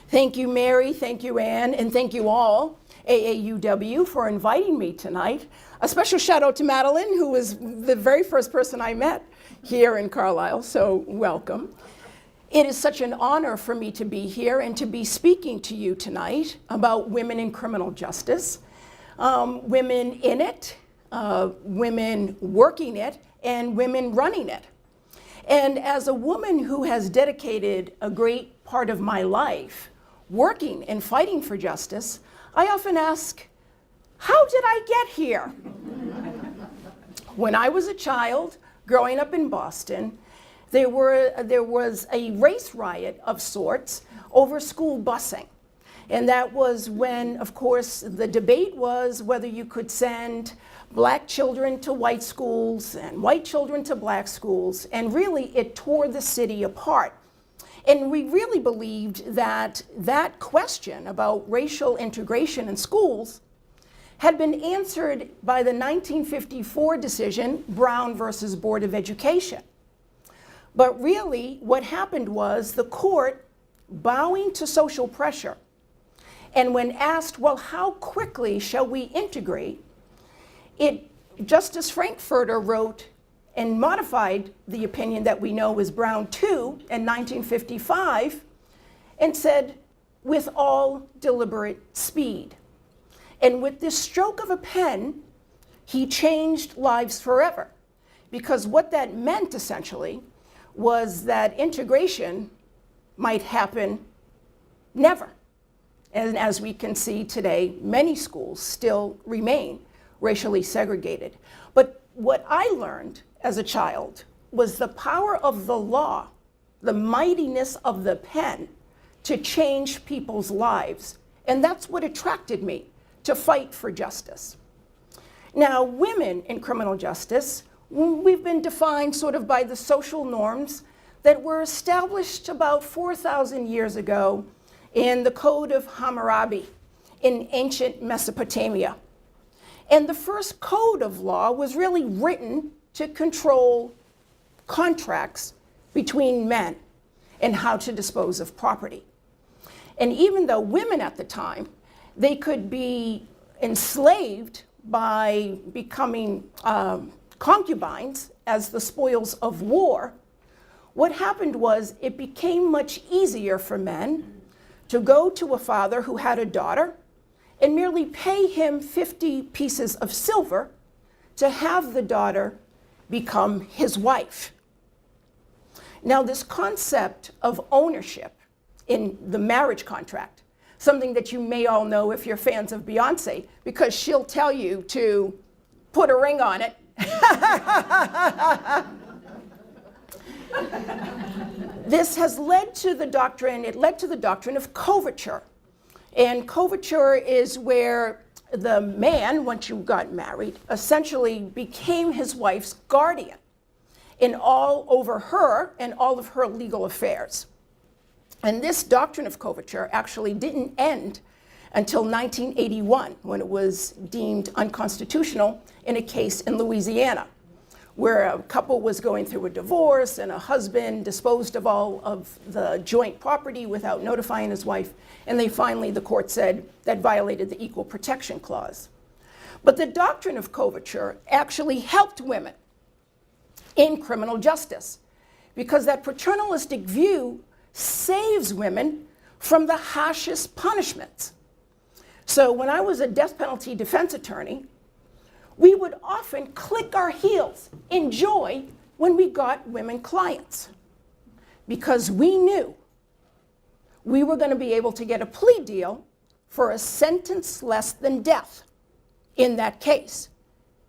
Thank you, Mary, thank you, Anne, and thank you all, AAUW, for inviting me tonight. A special shout out to Madeline, who was the very first person I met here in Carlisle, so welcome. It is such an honor for me to be here and to be speaking to you tonight about women in criminal justice, women in it, women working it, and women running it. And as a woman who has dedicated a great part of my life working and fighting for justice, I often ask, how did I get here? When I was a child, growing up in Boston, there was a race riot of sorts over school busing. And that was when, of course, the debate was whether you could send black children to white schools and white children to black schools. And really, it tore the city apart. And we really believed that that question about racial integration in schools had been answered by the 1954 decision, Brown versus Board of Education. But really, what happened was the court, bowing to social pressure, and when asked, well, how quickly shall we integrate, Justice Frankfurter wrote and modified the opinion that we know as Brown 2 in 1955 and said, with all deliberate speed. And with this stroke of a pen, he changed lives forever. Because what that meant essentially was that integration might happen never. And as we can see today, many schools still remain racially segregated. But what I learned as a child was the power of the law, the mightiness of the pen to change people's lives. And that's what attracted me to fight for justice. Now, women in criminal justice, we've been defined sort of by the social norms that were established about 4,000 years ago in the Code of Hammurabi in ancient Mesopotamia. And the first code of law was really written to control contracts between men and how to dispose of property. And even though women at the time, they could be enslaved by becoming concubines as the spoils of war, what happened was it became much easier for men to go to a father who had a daughter and merely pay him 50 pieces of silver to have the daughter become his wife. Now, this concept of ownership in the marriage contract, something that you may all know if you're fans of Beyonce, because she'll tell you to put a ring on it. This has led to the doctrine, it led to the doctrine of coverture. And coverture is where the man, once you got married, essentially became his wife's guardian in all over her and all of her legal affairs. And this doctrine of coverture actually didn't end until 1981, when it was deemed unconstitutional in a case in Louisiana, where a couple was going through a divorce and a husband disposed of all of the joint property without notifying his wife, and the court said that violated the Equal Protection Clause. But the doctrine of coverture actually helped women in criminal justice, because that paternalistic view saves women from the harshest punishments. So when I was a death penalty defense attorney, we would often click our heels in joy when we got women clients, because we knew we were going to be able to get a plea deal for a sentence less than death in that case,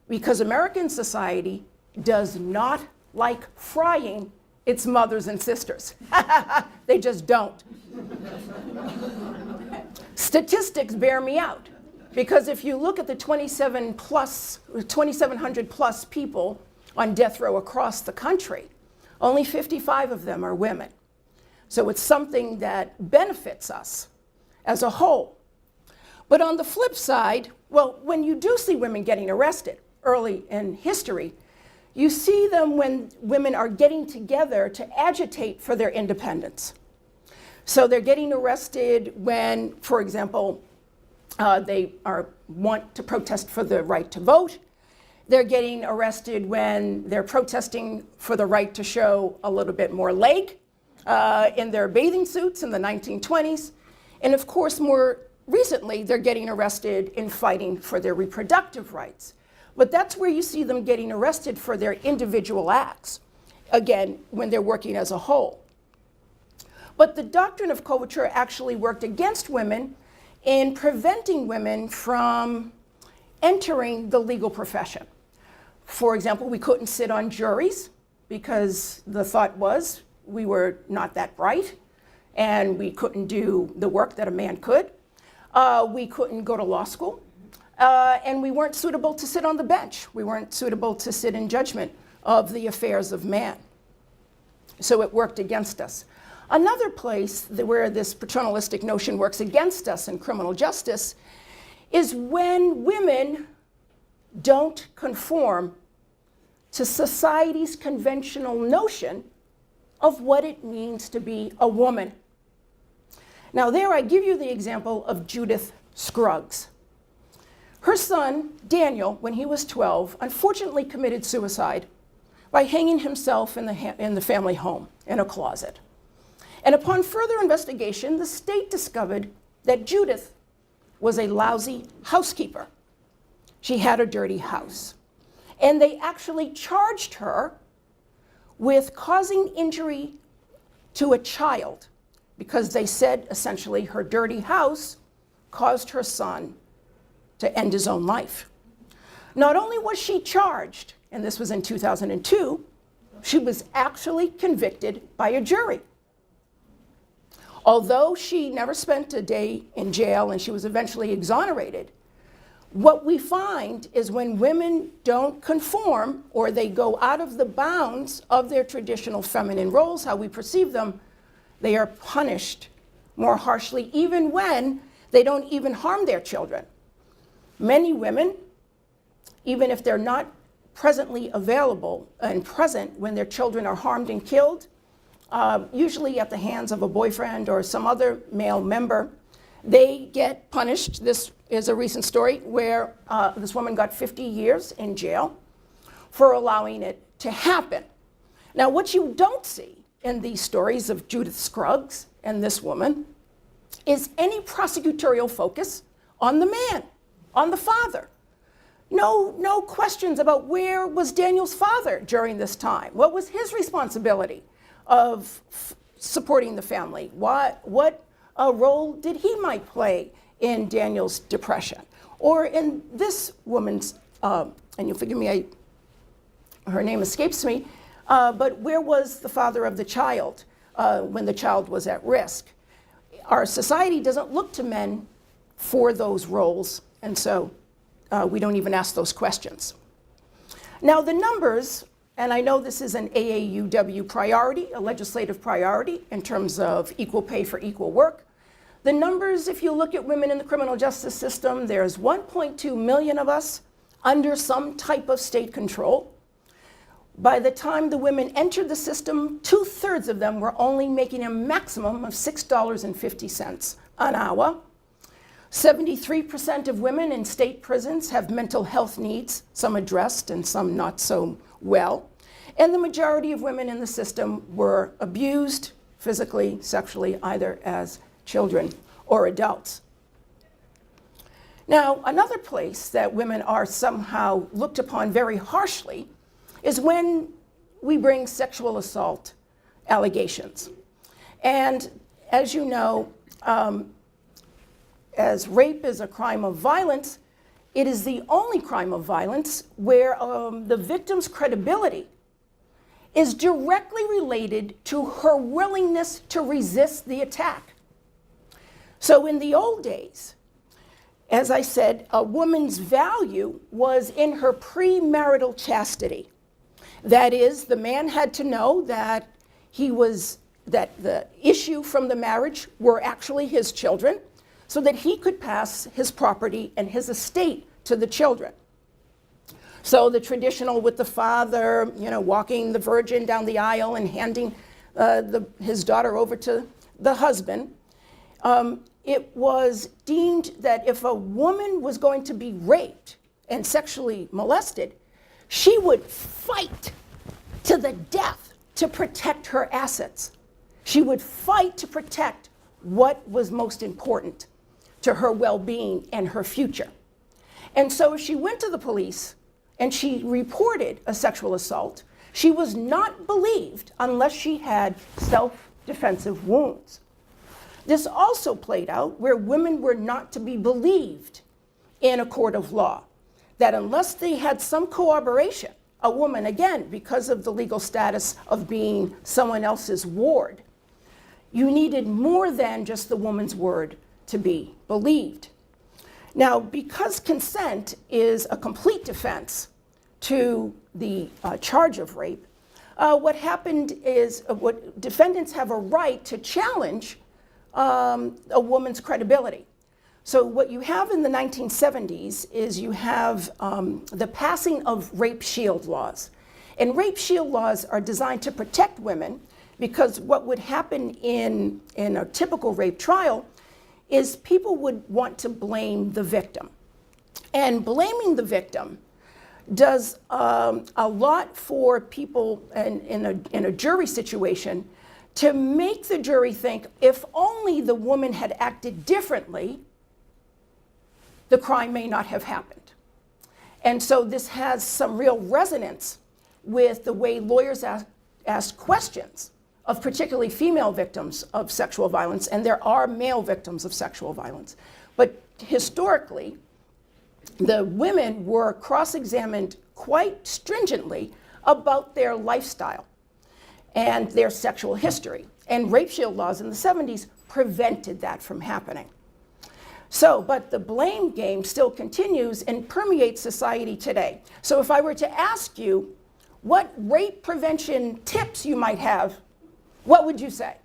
because American society does not like frying its mothers and sisters. They just don't. Statistics bear me out. Because if you look at the 2,700 plus people on death row across the country, only 55 of them are women. So it's something that benefits us as a whole. But on the flip side, well, when you do see women getting arrested early in history, you see them when women are getting together to agitate for their independence. So they're getting arrested when, for example, they want to protest for the right to vote. They're getting arrested when they're protesting for the right to show a little bit more leg in their bathing suits in the 1920s. And of course, more recently, they're getting arrested in fighting for their reproductive rights. But that's where you see them getting arrested for their individual acts, again, when they're working as a whole. But the doctrine of coverture actually worked against women in preventing women from entering the legal profession. For example, we couldn't sit on juries because the thought was we were not that bright and we couldn't do the work that a man could. We couldn't go to law school. And we weren't suitable to sit on the bench. We weren't suitable to sit in judgment of the affairs of man. So it worked against us. Another place where this paternalistic notion works against us in criminal justice is when women don't conform to society's conventional notion of what it means to be a woman. Now there I give you the example of Judith Scruggs. Her son, Daniel, when he was 12, unfortunately committed suicide by hanging himself in the family home in a closet. And upon further investigation, the state discovered that Judith was a lousy housekeeper. She had a dirty house. And they actually charged her with causing injury to a child because they said essentially her dirty house caused her son to end his own life. Not only was she charged, and this was in 2002, she was actually convicted by a jury. Although she never spent a day in jail and she was eventually exonerated, what we find is when women don't conform or they go out of the bounds of their traditional feminine roles, how we perceive them, they are punished more harshly, even when they don't even harm their children. Many women, even if they're not presently available and present when their children are harmed and killed, usually at the hands of a boyfriend or some other male member, they get punished. This is a recent story where this woman got 50 years in jail for allowing it to happen. Now, what you don't see in these stories of Judith Scruggs and this woman is any prosecutorial focus on the man, on the father. No questions about where was Daniel's father during this time. What was his responsibility of supporting the family? What role did he might play in Daniel's depression? Or in this woman's, and you'll forgive me, her name escapes me, but where was the father of the child when the child was at risk? Our society doesn't look to men for those roles, and so we don't even ask those questions. Now the numbers, and I know this is an AAUW priority, a legislative priority in terms of equal pay for equal work. The numbers, if you look at women in the criminal justice system, there's 1.2 million of us under some type of state control. By the time the women entered the system, 2/3 of them were only making a maximum of $6.50 an hour. 73% of women in state prisons have mental health needs, some addressed and some not so well. And the majority of women in the system were abused physically, sexually, either as children or adults. Now, another place that women are somehow looked upon very harshly is when we bring sexual assault allegations. And as you know, as rape is a crime of violence, it is the only crime of violence where the victim's credibility is directly related to her willingness to resist the attack. So in the old days, as I said, a woman's value was in her premarital chastity. That is, the man had to know that that the issue from the marriage were actually his children, so that he could pass his property and his estate to the children. So the traditional with the father, walking the virgin down the aisle and handing his daughter over to the husband, it was deemed that if a woman was going to be raped and sexually molested, she would fight to the death to protect her assets. She would fight to protect what was most important to her well-being and her future. And so she went to the police and she reported a sexual assault. She was not believed unless she had self-defensive wounds. This also played out where women were not to be believed in a court of law, that unless they had some corroboration, a woman, again, because of the legal status of being someone else's ward, you needed more than just the woman's word to be believed. Now, because consent is a complete defense to the charge of rape, what happened is what defendants have a right to challenge a woman's credibility. So what you have in the 1970s is you have the passing of rape shield laws. And rape shield laws are designed to protect women because what would happen in a typical rape trial is people would want to blame the victim. And blaming the victim does a lot for people in a jury situation to make the jury think if only the woman had acted differently, the crime may not have happened. And so this has some real resonance with the way lawyers ask questions of particularly female victims of sexual violence, and there are male victims of sexual violence. But historically, the women were cross-examined quite stringently about their lifestyle and their sexual history. And rape shield laws in the 70s prevented that from happening. So, but the blame game still continues and permeates society today. So if I were to ask you what rape prevention tips you might have, what would you say?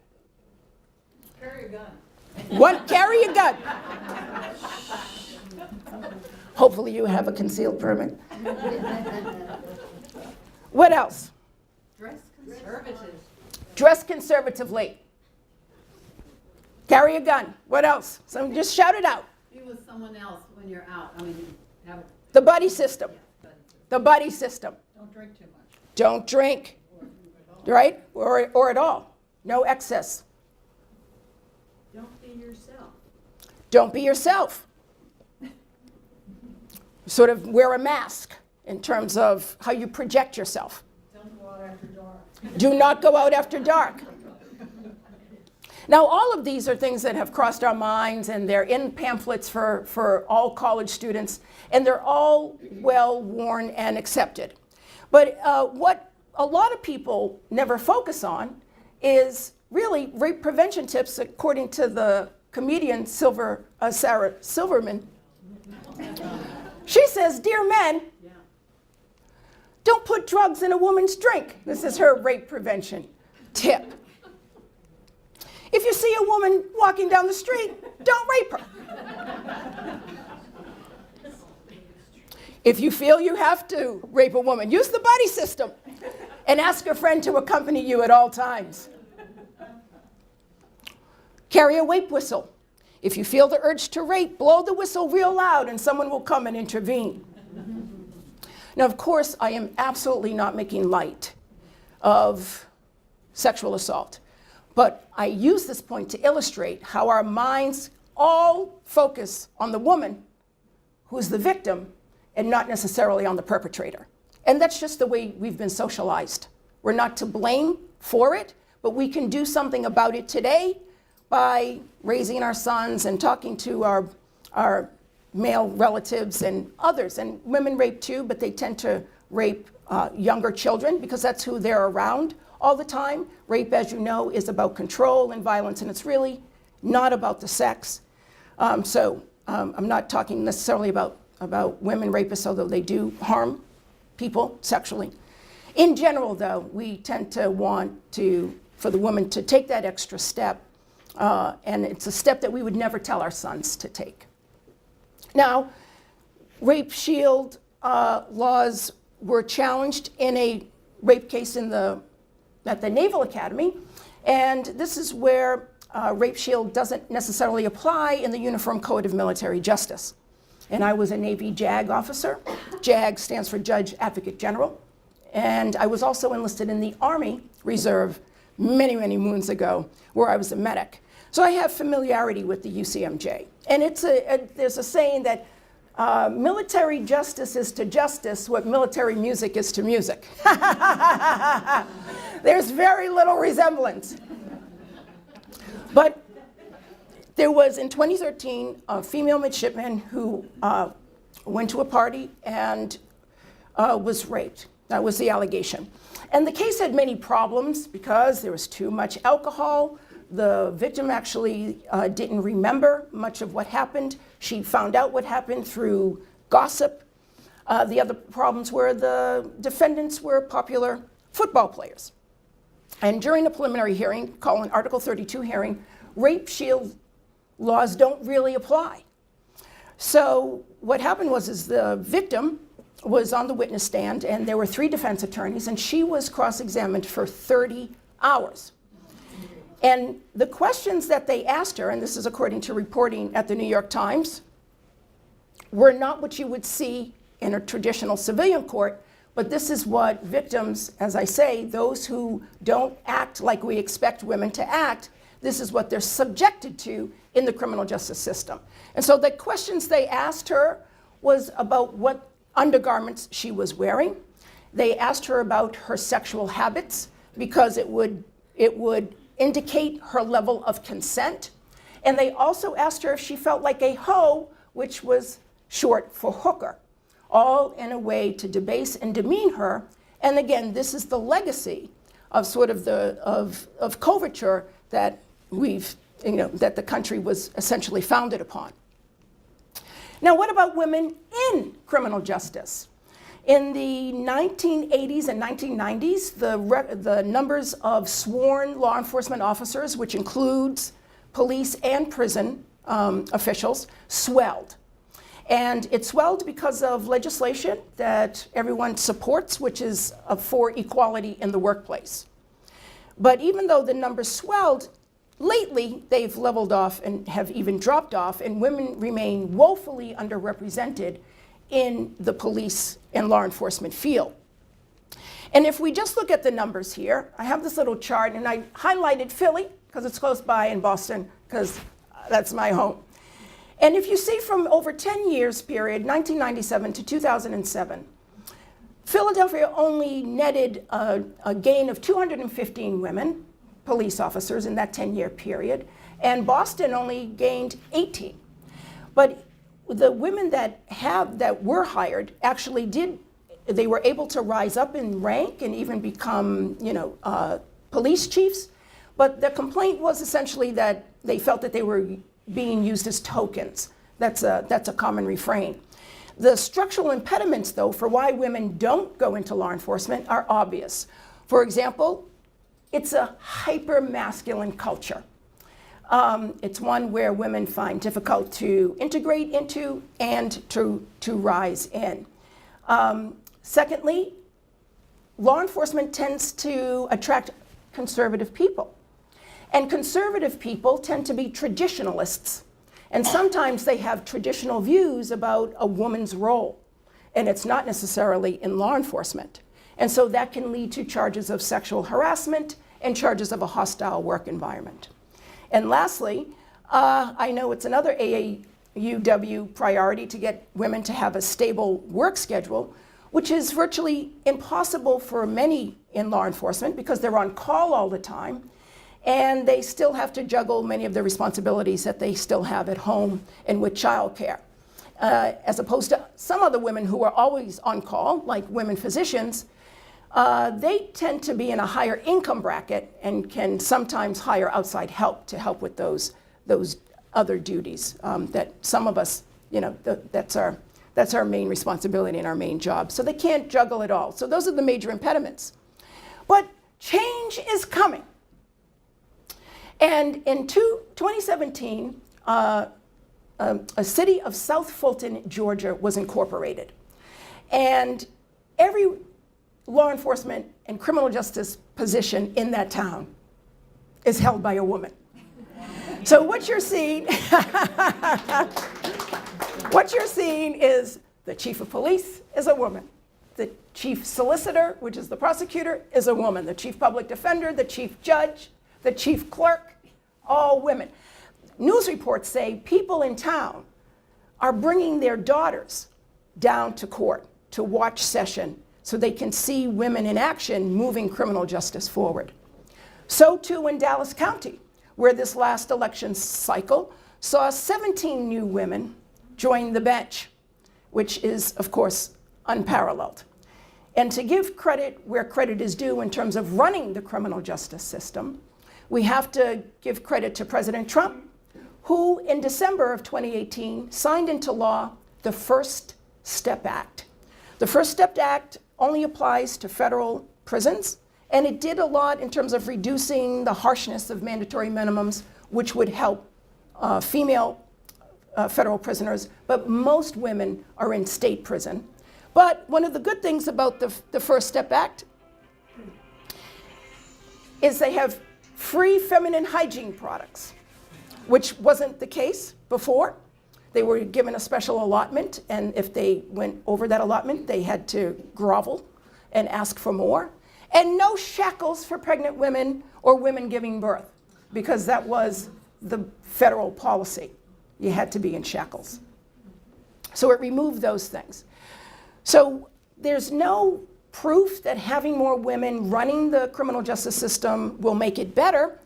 Carry a gun. What? Carry a gun. Hopefully you have a concealed permit. What else? Dress conservative. Dress conservatively. Carry a gun. What else? So just shout it out. Be with someone else when you're out. I mean, have a The buddy system. The buddy system. don't drink too much. Don't drink, right? Or at all. No excess. Don't be yourself. Don't be yourself. Sort of wear a mask in terms of how you project yourself. Don't go out after dark. Do not go out after dark. Now, all of these are things that have crossed our minds, and they're in pamphlets for all college students, and they're all well worn and accepted. But what a lot of people never focus is really rape prevention tips, according to the comedian Sarah Silverman. She says, "Dear men, don't put drugs in a woman's drink." This is her rape prevention tip. If you see a woman walking down the street, don't rape her. If you feel you have to rape a woman, use the buddy system and ask a friend to accompany you at all times. Carry a rape whistle. If you feel the urge to rape, blow the whistle real loud and someone will come and intervene. Now, of course, I am absolutely not making light of sexual assault, but I use this point to illustrate how our minds all focus on the woman who's the victim and not necessarily on the perpetrator. And that's just the way we've been socialized. We're not to blame for it, but we can do something about it today by raising our sons and talking to our male relatives and others. And women rape too, but they tend to rape younger children because that's who they're around all the time. Rape, as you know, is about control and violence, and it's really not about the sex. I'm not talking necessarily about women rapists, although they do harm people sexually. In general, though, we tend to want for the woman to take that extra step, and it's a step that we would never tell our sons to take. Now, rape shield laws were challenged in a rape case at the Naval Academy, and this is where Rape Shield doesn't necessarily apply in the Uniform Code of Military Justice. And I was a Navy JAG officer. JAG stands for Judge Advocate General. And I was also enlisted in the Army Reserve many, many moons ago, where I was a medic. So I have familiarity with the UCMJ. And there's a saying that military justice is to justice what military music is to music. There's very little resemblance. But there was, in 2013, a female midshipman who went to a party and was raped. That was the allegation. And the case had many problems because there was too much alcohol. The victim actually didn't remember much of what happened. She found out what happened through gossip. The other problems were the defendants were popular football players. And during a preliminary hearing, called an Article 32 hearing, Rape Shield laws don't really apply. So what happened was the victim was on the witness stand, and there were 3 defense attorneys, and she was cross-examined for 30 hours. And the questions that they asked her, and this is according to reporting at the New York Times, were not what you would see in a traditional civilian court, but this is what victims, as I say, those who don't act like we expect women to act, this is what they're subjected to in the criminal justice system. And so the questions they asked her was about what undergarments she was wearing. They asked her about her sexual habits because it would indicate her level of consent. And they also asked her if she felt like a hoe, which was short for hooker, all in a way to debase and demean her. And again, this is the legacy of sort of of coverture that that the country was essentially founded upon. Now, what about women in criminal justice? In the 1980s and 1990s, the numbers of sworn law enforcement officers, which includes police and prison officials, swelled. And it swelled because of legislation that everyone supports, which is for equality in the workplace. But even though the numbers swelled, lately they've leveled off and have even dropped off, and women remain woefully underrepresented in the police and law enforcement field. And if we just look at the numbers here, I have this little chart, and I highlighted Philly because it's close by, in Boston because that's my home. And if you see from over 10 years period, 1997 to 2007, Philadelphia only netted a gain of 215 women, police officers, in that 10-year period, and Boston only gained 18. But the women that were hired actually they were able to rise up in rank and even become, police chiefs. But the complaint was essentially that they felt that they were being used as tokens. That's a common refrain. The structural impediments, though, for why women don't go into law enforcement are obvious. For example, it's a hyper-masculine culture. It's one where women find difficult to integrate into and to rise in. Secondly, law enforcement tends to attract conservative people. And conservative people tend to be traditionalists. And sometimes they have traditional views about a woman's role. And it's not necessarily in law enforcement. And so that can lead to charges of sexual harassment and charges of a hostile work environment. And lastly, I know it's another AAUW priority to get women to have a stable work schedule, which is virtually impossible for many in law enforcement because they're on call all the time, and they still have to juggle many of the responsibilities that they still have at home and with childcare. As opposed to some other women who are always on call, like women physicians, they tend to be in a higher income bracket and can sometimes hire outside help to help with those other duties that some of us, that's our main responsibility and our main job. So they can't juggle it all. So those are the major impediments. But change is coming. And in 2017, a city of South Fulton, Georgia was incorporated. And every law enforcement and criminal justice position in that town is held by a woman. So what you're seeing, what you're seeing is the chief of police is a woman. The chief solicitor, which is the prosecutor, is a woman. The chief public defender, the chief judge, the chief clerk, all women. News reports say people in town are bringing their daughters down to court to watch session so they can see women in action moving criminal justice forward. So too in Dallas County, where this last election cycle saw 17 new women join the bench, which is, of course, unparalleled. And to give credit where credit is due in terms of running the criminal justice system, we have to give credit to President Trump, who in December of 2018 signed into law the First Step Act. The First Step Act only applies to federal prisons, and it did a lot in terms of reducing the harshness of mandatory minimums, which would help female federal prisoners, but most women are in state prison. But one of the good things about the First Step Act is they have free feminine hygiene products, which wasn't the case before. They were given a special allotment, and if they went over that allotment, they had to grovel and ask for more. And no shackles for pregnant women or women giving birth, because that was the federal policy. You had to be in shackles. So it removed those things. So there's no proof that having more women running the criminal justice system will make it better.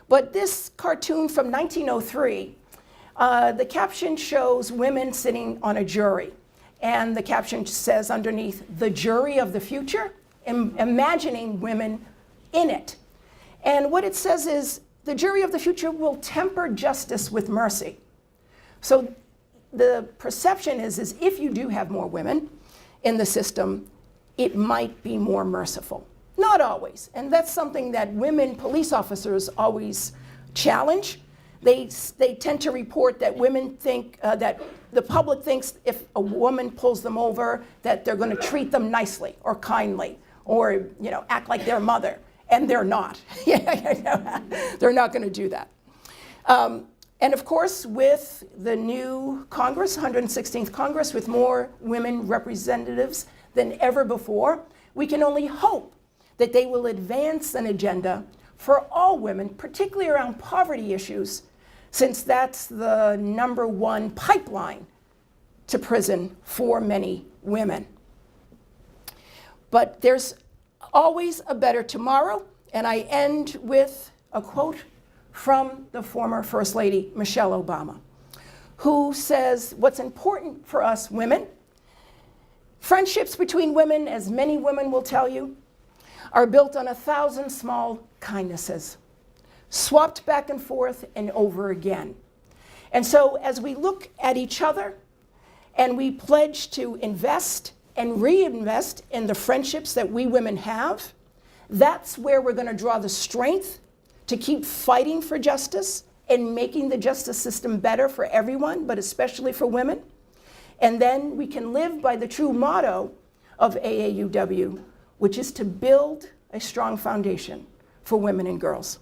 But this cartoon from 1903, the caption shows women sitting on a jury. And the caption says underneath, "The jury of the future," imagining women in it. And what it says is, the jury of the future will temper justice with mercy. So the perception is if you do have more women in the system, it might be more merciful. Not always, and that's something that women police officers always challenge. They tend to report that women think, that the public thinks if a woman pulls them over, that they're going to treat them nicely or kindly, or act like their mother, and they're not. They're not going to do that. And of course, with the new Congress, 116th Congress, with more women representatives than ever before, we can only hope that they will advance an agenda for all women, particularly around poverty issues, since that's the #1 pipeline to prison for many women. But there's always a better tomorrow, and I end with a quote from the former First Lady, Michelle Obama, who says, "What's important for us women, friendships between women, as many women will tell you, are built on 1,000 small kindnesses, swapped back and forth and over again." And so as we look at each other and we pledge to invest and reinvest in the friendships that we women have, that's where we're going to draw the strength to keep fighting for justice and making the justice system better for everyone, but especially for women. And then we can live by the true motto of AAUW, which is to build a strong foundation for women and girls.